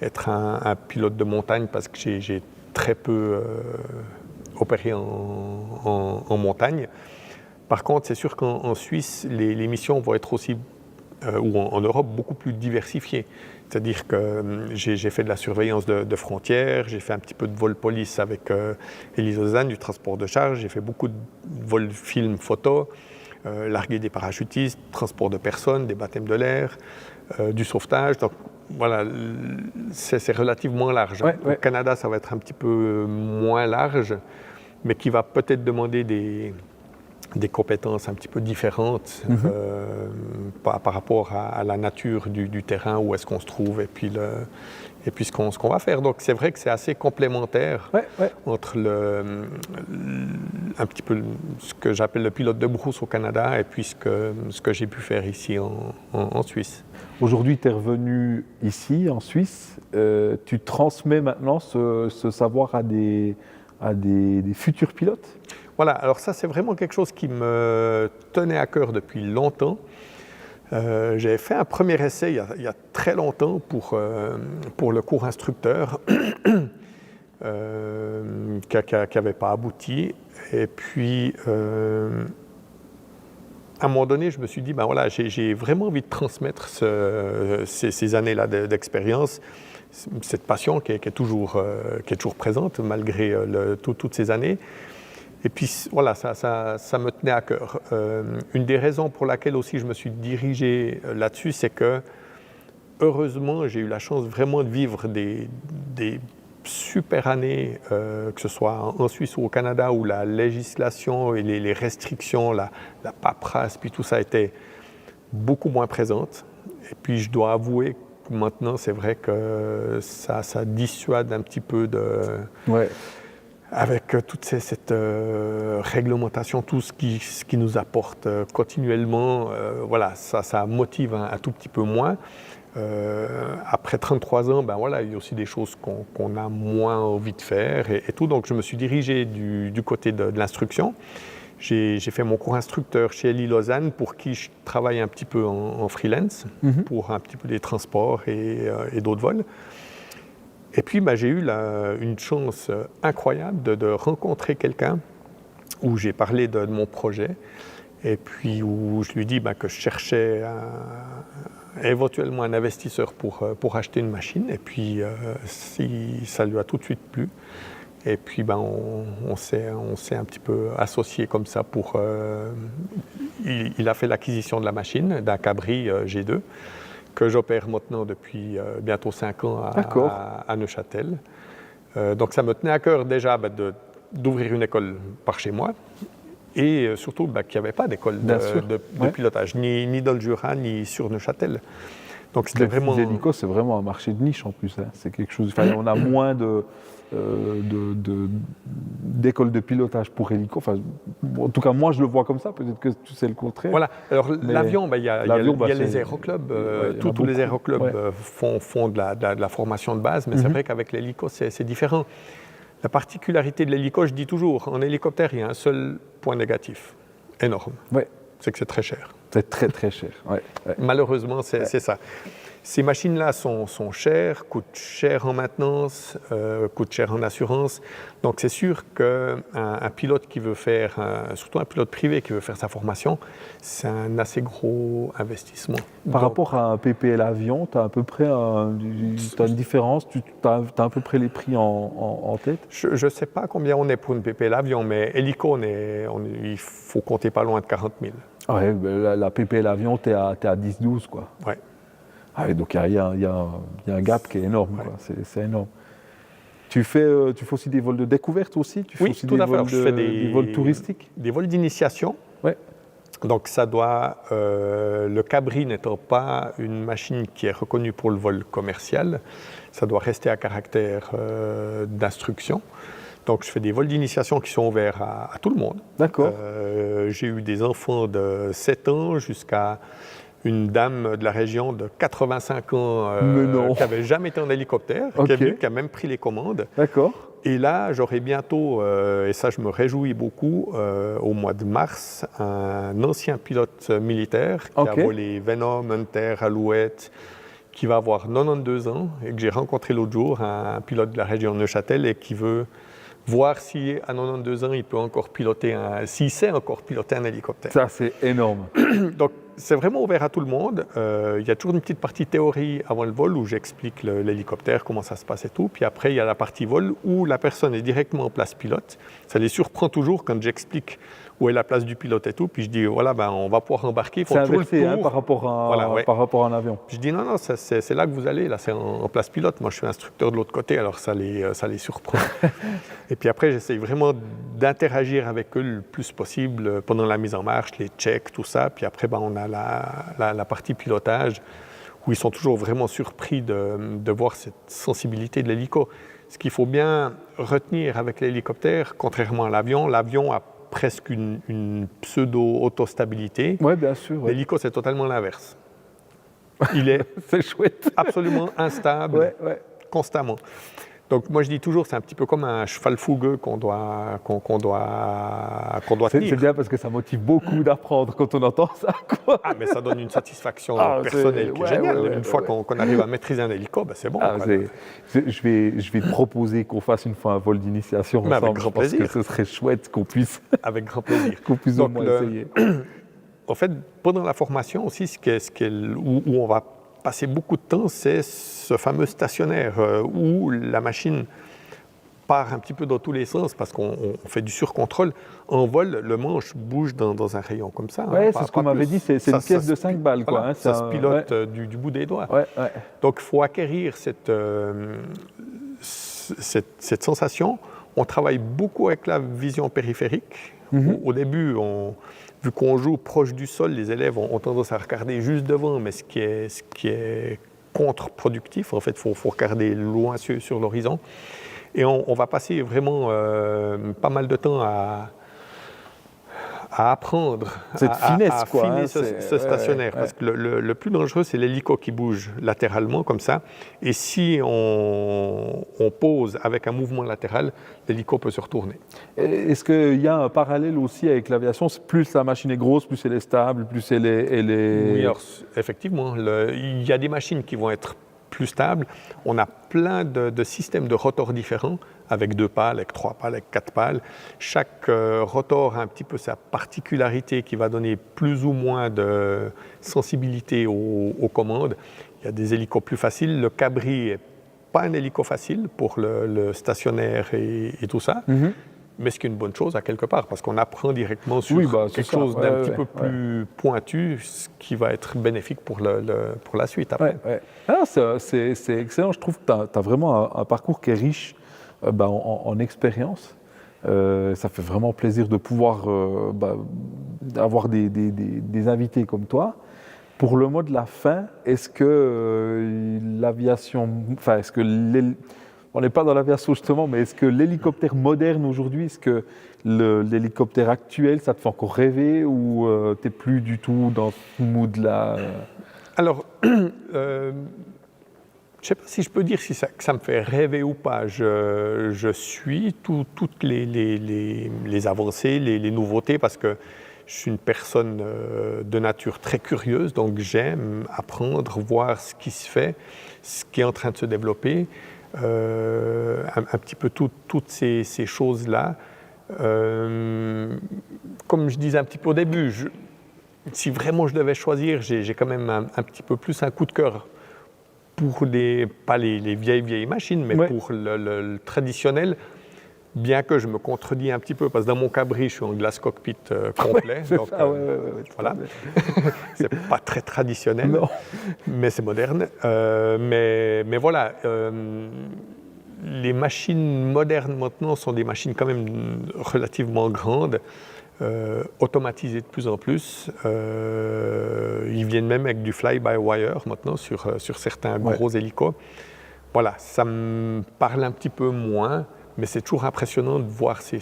être un pilote de montagne parce que j'ai très peu opéré en montagne. Par contre, c'est sûr qu'en Suisse, les missions vont être aussi, ou en Europe, beaucoup plus diversifiées. C'est-à-dire que j'ai fait de la surveillance de frontières, j'ai fait un petit peu de vol police avec Elie Lausanne, du transport de charge, j'ai fait beaucoup de vols film photo, larguer des parachutistes, transport de personnes, des baptêmes de l'air, du sauvetage. Donc voilà, c'est relativement large. Au Canada, ça va être un petit peu moins large, mais qui va peut-être demander des compétences un petit peu différentes par rapport à la nature du terrain, où est-ce qu'on se trouve et puis ce qu'on va faire. Donc c'est vrai que c'est assez complémentaire entre un petit peu ce que j'appelle le pilote de brousse au Canada et puis ce que j'ai pu faire ici en Suisse. Aujourd'hui, tu es revenu ici en Suisse. Tu transmets maintenant ce savoir à des futurs pilotes ? Voilà, alors ça c'est vraiment quelque chose qui me tenait à cœur depuis longtemps. J'avais fait un premier essai il y a très longtemps pour le cours instructeur qui n'avait pas abouti. Et puis à un moment donné, je me suis dit, ben voilà, j'ai vraiment envie de transmettre ces années-là d'expérience, cette passion qui est toujours présente malgré toutes ces années. Et puis voilà, ça me tenait à cœur. Une des raisons pour laquelle aussi je me suis dirigé là-dessus, c'est que heureusement, j'ai eu la chance vraiment de vivre des super années, que ce soit en Suisse ou au Canada, où la législation et les restrictions, la paperasse, puis tout ça était beaucoup moins présente. Et puis je dois avouer que maintenant, c'est vrai que ça dissuade un petit peu de... Avec toute cette réglementation, tout ce qui nous apporte continuellement, voilà, ça motive un tout petit peu moins. Après 33 ans, ben voilà, il y a aussi des choses qu'on a moins envie de faire et tout. Donc je me suis dirigé du côté de l'instruction. J'ai fait mon cours instructeur chez Elie Lausanne, pour qui je travaille un petit peu en freelance, pour un petit peu des transports et d'autres vols. Et puis, j'ai eu une chance incroyable de rencontrer quelqu'un où j'ai parlé de mon projet et puis où je lui dis que je cherchais éventuellement un investisseur pour acheter une machine. Et puis, ça lui a tout de suite plu. Et puis, on s'est un petit peu associés comme ça pour... il a fait l'acquisition de la machine, d'un Cabri G2. Que j'opère maintenant depuis bientôt 5 ans à Neuchâtel. Donc ça me tenait à cœur déjà d'ouvrir une école par chez moi et surtout qu'il n'y avait pas d'école de pilotage, ni dans le Jura, ni sur Neuchâtel. Donc c'était vraiment... L'hélico, c'est vraiment un marché de niche en plus. C'est quelque chose... on a moins d'écoles de pilotage pour hélico. En tout cas, moi, je le vois comme ça. Peut-être que tu sais le contraire. Voilà. Alors, l'avion, il y a les aéroclubs. Tous les aéroclubs font de la formation de base, mais c'est vrai qu'avec l'hélico, c'est différent. La particularité de l'hélico, je dis toujours, en hélicoptère, il y a un seul point négatif, énorme. C'est que c'est très cher. C'est très, très cher. Malheureusement, c'est ça. Ces machines-là sont chères, coûtent cher en maintenance, coûtent cher en assurance. Donc c'est sûr qu'un pilote qui veut faire, surtout un pilote privé qui veut faire sa formation, c'est un assez gros investissement. Par rapport à un PPL avion, tu as à peu près t'as une différence, tu as à peu près les prix en tête? Je ne sais pas combien on est pour une PPL avion, mais hélico, il faut compter pas loin de 40 000. Ouais, la PPL avion, tu es à 10-12 quoi. Ouais. Ah oui, donc il y a un gap qui est énorme, Ouais. quoi. C'est énorme. Tu fais aussi des vols de découverte aussi? Tu fais Oui, aussi tout des à fait. vols Je fais des vols touristiques? Des vols d'initiation. Ouais. Donc ça doit, le cabri n'étant pas une machine qui est reconnue pour le vol commercial, ça doit rester à caractère d'instruction. Donc je fais des vols d'initiation qui sont ouverts à tout le monde. D'accord. J'ai eu des enfants de 7 ans jusqu'à une dame de la région de 85 ans qui n'avait jamais été en hélicoptère, Okay. qui a même pris les commandes. D'accord. Et là, j'aurai bientôt, et ça je me réjouis beaucoup, au mois de mars, un ancien pilote militaire qui a volé Venom, Hunter, Alouette, qui va avoir 92 ans et que j'ai rencontré l'autre jour, un pilote de la région de Neuchâtel et qui veut voir si à 92 ans il peut encore piloter s'il sait encore piloter un hélicoptère. Ça c'est énorme. Donc c'est vraiment ouvert à tout le monde. Il y a toujours une petite partie théorie avant le vol où j'explique l'hélicoptère, comment ça se passe et tout. Puis après il y a la partie vol où la personne est directement en place pilote. Ça les surprend toujours quand j'explique où est la place du pilote et tout. Puis je dis voilà, on va pouvoir embarquer. C'est inversé par rapport à un avion. Je dis non, c'est là que vous allez, là c'est en place pilote. Moi je suis instructeur de l'autre côté, alors ça les surprend. Et puis après j'essaye vraiment d'interagir avec eux le plus possible pendant la mise en marche, les checks, tout ça. Puis après on a la partie pilotage où ils sont toujours vraiment surpris de voir cette sensibilité de l'hélico. Ce qu'il faut bien retenir avec l'hélicoptère, contrairement à l'avion a presque une pseudo-autostabilité. Oui, bien sûr. Ouais. L'hélico, c'est totalement l'inverse. Il est c'est chouette. Absolument instable, constamment. Donc moi je dis toujours, c'est un petit peu comme un cheval fougueux qu'on doit tenir. C'est bien parce que ça motive beaucoup d'apprendre quand on entend ça, quoi. Ah, mais ça donne une satisfaction personnelle qui est géniale. Une fois qu'on arrive à maîtriser un hélico, c'est bon. Je vais te proposer qu'on fasse une fois un vol d'initiation ensemble. Avec grand plaisir. Parce que ce serait chouette qu'on puisse. Avec grand plaisir. Qu'on puisse au moins essayer. En fait, pendant la formation aussi, où on va passer beaucoup de temps, c'est ce fameux stationnaire où la machine part un petit peu dans tous les sens parce qu'on fait du surcontrôle. En vol, le manche bouge dans un rayon comme ça. Oui, c'est ce qu'on m'avait dit, c'est une pièce de 5 balles. Voilà, quoi, ça se pilote du bout des doigts. Donc il faut acquérir cette sensation. On travaille beaucoup avec la vision périphérique. Au début, vu qu'on joue proche du sol, les élèves ont tendance à regarder juste devant, mais ce qui est contre-productif. En fait, il faut regarder loin sur l'horizon. Et on va passer vraiment pas mal de temps à apprendre cette finesse, à affiner ce stationnaire. Parce que le plus dangereux, c'est l'hélico qui bouge latéralement comme ça. Et si on pose avec un mouvement latéral, l'hélico peut se retourner. Est-ce qu'il y a un parallèle aussi avec l'aviation? Plus la machine est grosse, plus elle est stable, plus elle est... Oui, alors, effectivement. Il y a des machines qui vont être plus stables. On a plein de systèmes de rotors différents, avec 2 pales, avec 3 pales, avec 4 pales. Chaque rotor a un petit peu sa particularité qui va donner plus ou moins de sensibilité aux commandes. Il y a des hélicos plus faciles. Le cabri n'est pas un hélico facile pour le stationnaire et tout ça. Mais ce qui est une bonne chose à quelque part, parce qu'on apprend directement sur quelque chose d'un petit peu plus pointu, ce qui va être bénéfique pour la suite après. Ah, c'est excellent, je trouve que tu as vraiment un parcours qui est riche en expérience. Ça fait vraiment plaisir de pouvoir avoir des invités comme toi. Pour le mot de la fin, est-ce que l'aviation, est-ce que on n'est pas dans l'aviation justement, mais est-ce que l'hélicoptère moderne aujourd'hui, est-ce que l'hélicoptère actuel, ça te fait encore rêver ou tu n'es plus du tout dans ce mood-là Alors, je ne sais pas si je peux dire que ça me fait rêver ou pas. Je suis toutes les avancées, les nouveautés, parce que Je suis une personne de nature très curieuse, donc j'aime apprendre, voir ce qui se fait, ce qui est en train de se développer, un petit peu toutes ces choses-là. Comme je disais un petit peu au début, si vraiment je devais choisir, j'ai quand même un petit peu plus un coup de cœur pour pas les vieilles machines, mais pour le traditionnel. Bien que je me contredis un petit peu, parce que dans mon cabri, je suis en glass cockpit complet. Donc, voilà. C'est pas très traditionnel, mais c'est moderne. Mais voilà, les machines modernes maintenant sont des machines quand même relativement grandes, automatisées de plus en plus. Ils viennent même avec du fly-by-wire maintenant sur certains gros hélicos. Voilà, ça me parle un petit peu moins. Mais c'est toujours impressionnant de voir ces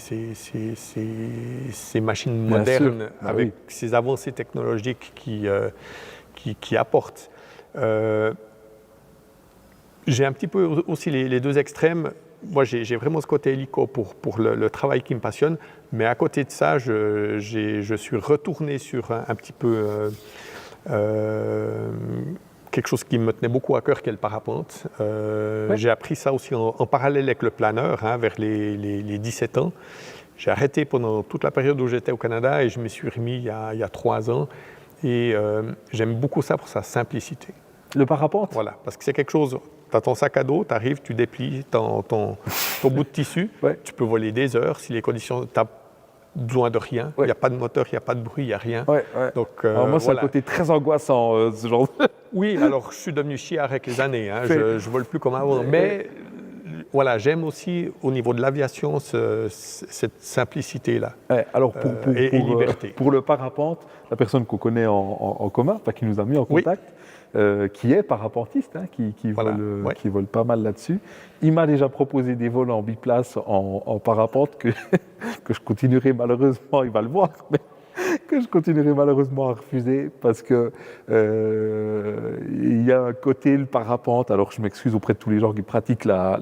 machines modernes avec ces avancées technologiques qui apportent. J'ai un petit peu aussi les deux extrêmes. Moi, j'ai vraiment ce côté hélico pour le travail qui me passionne. Mais à côté de ça, je suis retourné sur un petit peu quelque chose qui me tenait beaucoup à cœur, qui est le parapente. J'ai appris ça aussi en parallèle avec le planeur, vers les 17 ans. J'ai arrêté pendant toute la période où j'étais au Canada et je me suis remis il y a 3 ans. Et j'aime beaucoup ça pour sa simplicité. Le parapente? Voilà, parce que c'est quelque chose, tu as ton sac à dos, tu arrives, tu déplies ton bout de tissu, tu peux voler des heures si les conditions... besoin de rien, il n'y a pas de moteur, il n'y a pas de bruit, il n'y a rien. Donc, alors moi, c'est un côté très angoissant, ce genre de... Oui, alors je suis devenu chiard avec les années, je ne vole plus comme avant. Mais voilà, j'aime aussi au niveau de l'aviation cette simplicité-là alors et liberté. Pour le parapente, la personne qu'on connaît en commun, qui nous a mis en contact, qui est parapentiste, qui vole pas mal là-dessus. Il m'a déjà proposé des vols en biplace en parapente que je continuerai malheureusement, il va le voir, mais que je continuerai malheureusement à refuser parce que il y a un côté, le parapente, alors je m'excuse auprès de tous les gens qui pratiquent le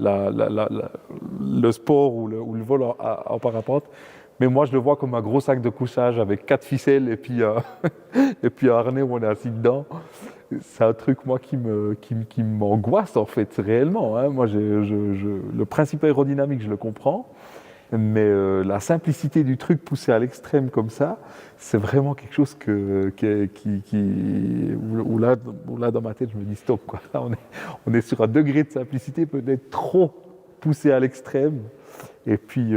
sport ou le vol en parapente, mais moi je le vois comme un gros sac de couchage avec 4 ficelles et puis un harnais où on est assis dedans. C'est un truc, moi, qui m'angoisse, en fait, réellement. Moi, le principe aérodynamique, je le comprends, mais la simplicité du truc poussé à l'extrême comme ça, c'est vraiment quelque chose où là, dans ma tête, je me dis stop, quoi. Là, on est sur un degré de simplicité peut-être trop poussé à l'extrême. Et puis,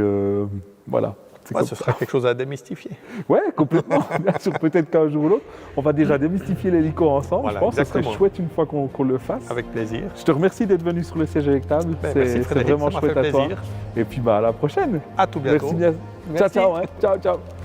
voilà. Ce sera quelque chose à démystifier. Oui, complètement. Bien sûr, peut-être qu'un jour ou l'autre, on va déjà démystifier l'hélico ensemble. Voilà, je pense que ce serait chouette une fois qu'on le fasse. Avec plaisir. Je te remercie d'être venu sur le siège électable. C'est vraiment chouette à toi. Et puis à la prochaine. À tout bientôt. Merci bien. Ciao, ciao. Ciao, ciao.